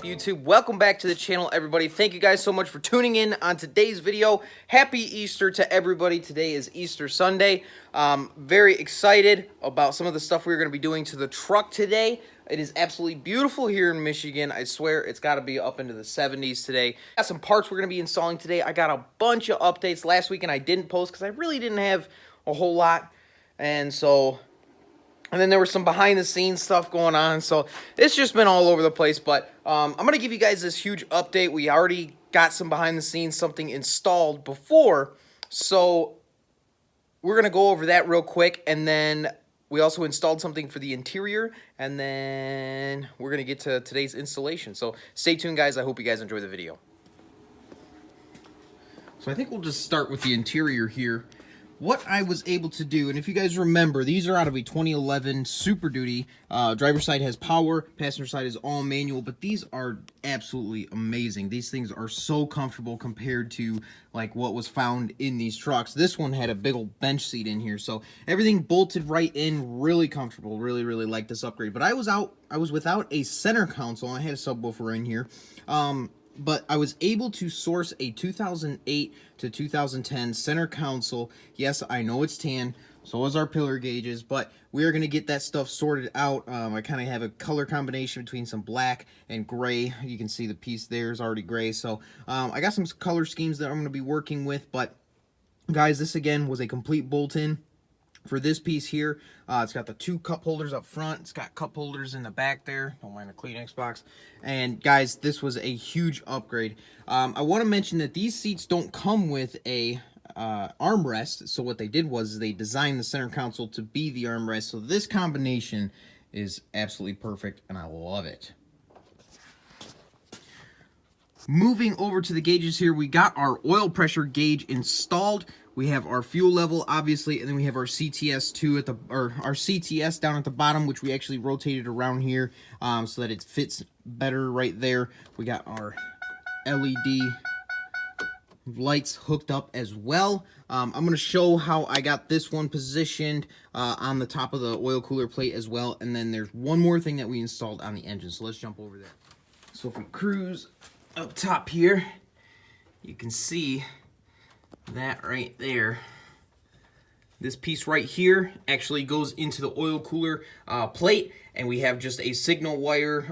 up, YouTube? Welcome back to the channel, everybody. Thank you guys so much for tuning in on today's video. Happy Easter to everybody. Today is Easter Sunday. Very excited about some of the stuff we're going to be doing to the truck today. It is absolutely beautiful here in Michigan. I swear it's got to be up into the 70s today. Got some parts we're going to be installing today. I got a bunch of updates. Last weekend I didn't post because I really didn't have a whole lot. And then there was some behind-the-scenes stuff going on, so it's just been all over the place. But I'm going to give you guys this huge update. We already got some behind-the-scenes, something installed before, so we're going to go over that real quick. And then we also installed something for the interior, and then we're going to get to today's installation. So stay tuned, guys. I hope you guys enjoy the video. So I think we'll just start with the interior here. What I was able to do, and if you guys remember, these are out of a 2011 Super Duty. Driver's side has power, passenger side is all manual, but these are absolutely amazing. These things are so comfortable compared to like what was found in these trucks. This one had a big old bench seat in here, so everything bolted right in, really comfortable. Really like this upgrade. But I was without a center console. I had a subwoofer in here. But I was able to source a 2008 to 2010 center console. Yes, I know it's tan, so is our pillar gauges, but we are going to get that stuff sorted out. I kind of have a color combination between some black and gray. You can see the piece there is already gray, so I got some color schemes that I'm going to be working with. But guys, this again was a complete bolt-in. For this piece here, it's got the two cup holders up front. It's got cup holders in the back there. Don't mind the Kleenex box. And guys, this was a huge upgrade. I want to mention that these seats don't come with a armrest. So what they did was they designed the center console to be the armrest. So this combination is absolutely perfect, and I love it. Moving over to the gauges here, we got our oil pressure gauge installed. We have our fuel level, obviously, and then we have our CTS our CTS down at the bottom, which we actually rotated around here so that it fits better right there. We got our LED lights hooked up as well. I'm going to show how I got this one positioned on the top of the oil cooler plate as well. And then there's one more thing that we installed on the engine, so let's jump over there. So if we cruise up top here, you can see that right there. This piece right here actually goes into the oil cooler plate, and we have just a signal wire,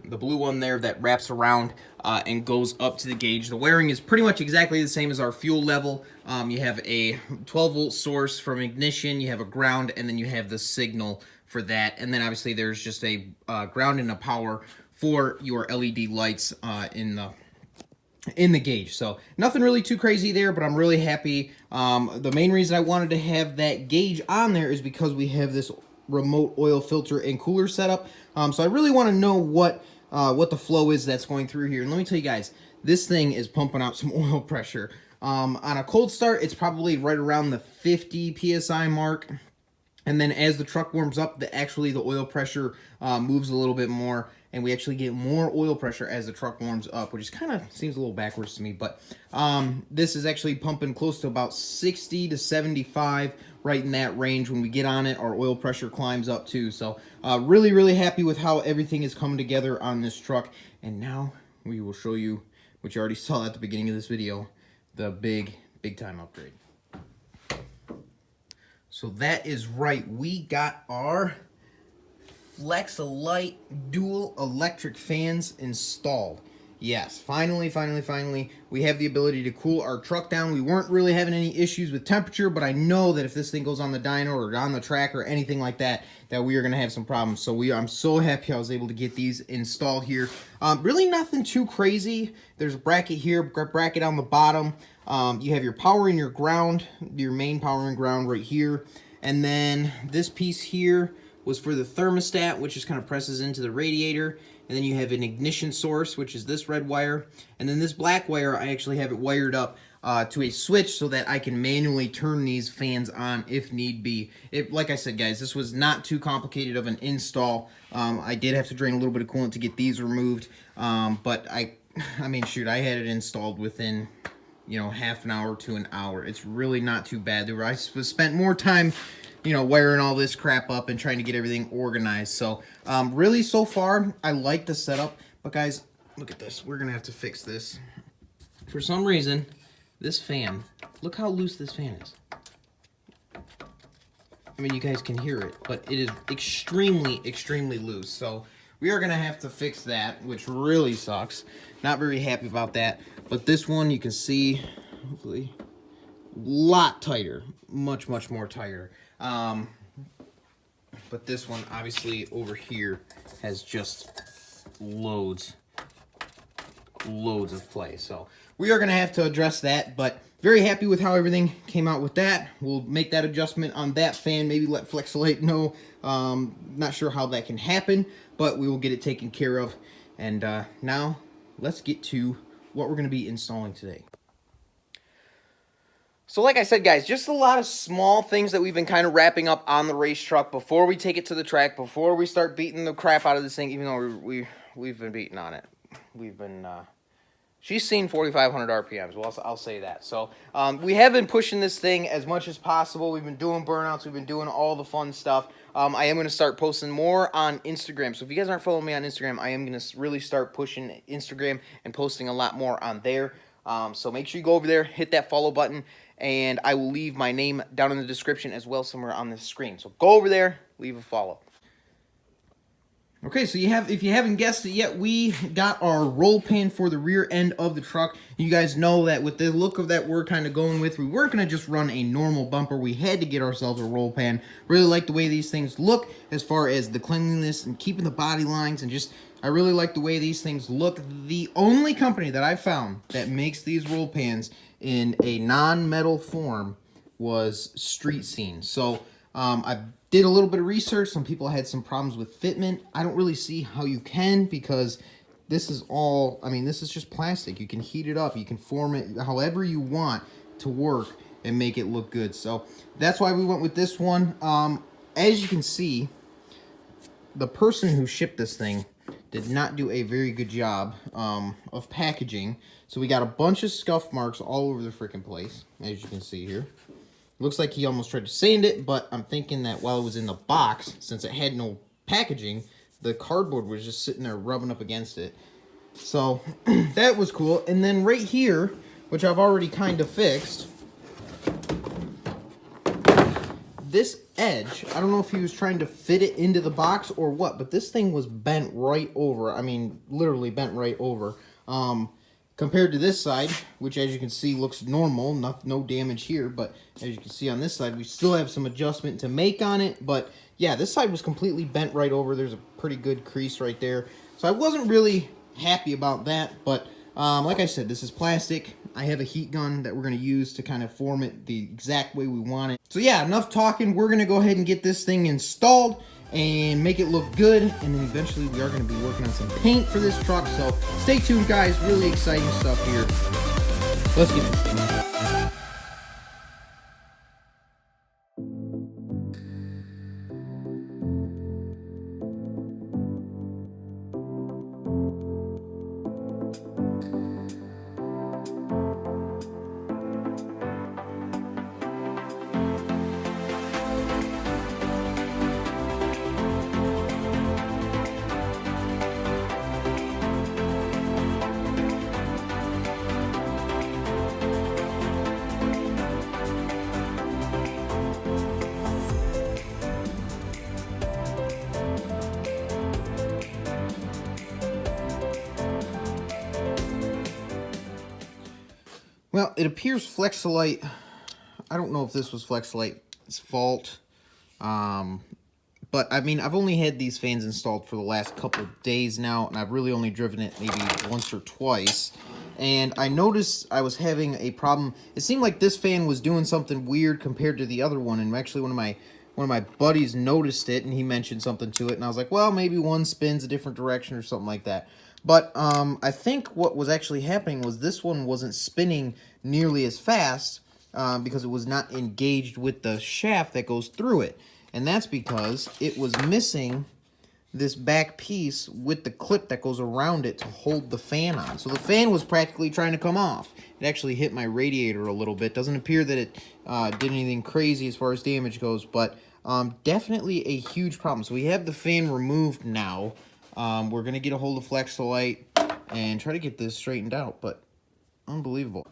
the blue one there that wraps around and goes up to the gauge. The wiring is pretty much exactly the same as our fuel level. You have a 12-volt source from ignition, you have a ground, and then you have the signal for that. And then obviously there's just a ground and a power for your LED lights in the gauge. So nothing really too crazy there, but I'm really happy. The main reason I wanted to have that gauge on there is because we have this remote oil filter and cooler setup. So I really want to know what the flow is that's going through here. And let me tell you guys, this thing is pumping out some oil pressure. On a cold start, it's probably right around the 50 PSI mark. And then as the truck warms up, the oil pressure moves a little bit more, and we actually get more oil pressure as the truck warms up, which is kind of seems a little backwards to me. But this is actually pumping close to about 60 to 75, right in that range. When we get on it, our oil pressure climbs up too. So really happy with how everything is coming together on this truck. And now we will show you, what you already saw at the beginning of this video, the big time upgrade. So that is right, we got our flex-a-lite dual electric fans installed. Yes, finally, we have the ability to cool our truck down. We weren't really having any issues with temperature, but I know that if this thing goes on the dyno or on the track or anything like that, that we are going to have some problems. So I'm so happy I was able to get these installed here. Really nothing too crazy. There's a bracket here, bracket on the bottom. You have your power and your ground, your main power and ground right here. And then this piece here was for the thermostat, which just kind of presses into the radiator. And then you have an ignition source, which is this red wire. And then this black wire, I actually have it wired up to a switch so that I can manually turn these fans on if need be. Like I said, guys, this was not too complicated of an install. I did have to drain a little bit of coolant to get these removed. But I mean, shoot, I had it installed within, half an hour to an hour. It's really not too bad. I spent more time you know, wiring all this crap up and trying to get everything organized. So really, so far, I like the setup. But guys, look at this. We're gonna have to fix this. For some reason, this fan, look how loose this fan is. I mean, you guys can hear it, but it is extremely, extremely loose. So we are gonna have to fix that, which really sucks. Not very happy about that. But this one, you can see, hopefully, a lot tighter, much, much more tighter. But this one, obviously, over here has just loads of play. So we are going to have to address that, but very happy with how everything came out with that. We'll make that adjustment on that fan, maybe let flex-a-lite know. Not sure how that can happen, but we will get it taken care of. And now let's get to what we're going to be installing today. So like I said, guys, just a lot of small things that we've been kind of wrapping up on the race truck before we take it to the track, before we start beating the crap out of this thing, even though we've been beating on it. We've been, she's seen 4,500 RPMs, well, I'll say that. So we have been pushing this thing as much as possible. We've been doing burnouts. We've been doing all the fun stuff. I am going to start posting more on Instagram. So if you guys aren't following me on Instagram, I am going to really start pushing Instagram and posting a lot more on there. So make sure you go over there, hit that follow button, and I will leave my name down in the description as well somewhere on the screen. So go over there, leave a follow. Okay, so if you haven't guessed it yet, we got our roll pan for the rear end of the truck. You guys know that with the look of that we're kind of going with, we weren't going to just run a normal bumper. We had to get ourselves a roll pan. Really like the way these things look as far as the cleanliness and keeping the body lines, and just, I really like the way these things look. The only company that I found that makes these roll pans in a non-metal form was Street Scene. So I did a little bit of research. Some people had some problems with fitment. I don't really see how you can, because this is all, I mean, this is just plastic. You can heat it up. You can form it however you want to work and make it look good. So that's why we went with this one. As you can see, the person who shipped this thing did not do a very good job of packaging. So we got a bunch of scuff marks all over the freaking place, as you can see here. Looks like he almost tried to sand it, but I'm thinking that while it was in the box, since it had no packaging, the cardboard was just sitting there rubbing up against it. So that was cool. And then right here, which I've already kind of fixed, this edge, I don't know if he was trying to fit it into the box or what, but this thing was bent right over. I mean, literally bent right over. Compared to this side, which as you can see looks normal, no damage here, but as you can see on this side, we still have some adjustment to make on it. But yeah, this side was completely bent right over. There's a pretty good crease right there. So I wasn't really happy about that, but like I said, this is plastic. I have a heat gun that we're going to use to kind of form it the exact way we want it. So yeah, enough talking. We're going to go ahead and get this thing installed and make it look good, and then eventually we are going to be working on some paint for this truck. So stay tuned, guys. Really exciting stuff here. Let's get this thing. Well, it appears flex-a-lite, I don't know if this was flex-a-lite's fault, but I mean, I've only had these fans installed for the last couple days now, and I've really only driven it maybe once or twice, and I noticed I was having a problem. It seemed like this fan was doing something weird compared to the other one, and actually one of my buddies noticed it, and he mentioned something to it, and I was like, well, maybe one spins a different direction or something like that. But I think what was actually happening was this one wasn't spinning nearly as fast because it was not engaged with the shaft that goes through it. And that's because it was missing this back piece with the clip that goes around it to hold the fan on. So the fan was practically trying to come off. It actually hit my radiator a little bit. Doesn't appear that it did anything crazy as far as damage goes, but Definitely a huge problem. So we have the fan removed now. We're going to get a hold of flex-a-lite and try to get this straightened out, but unbelievable.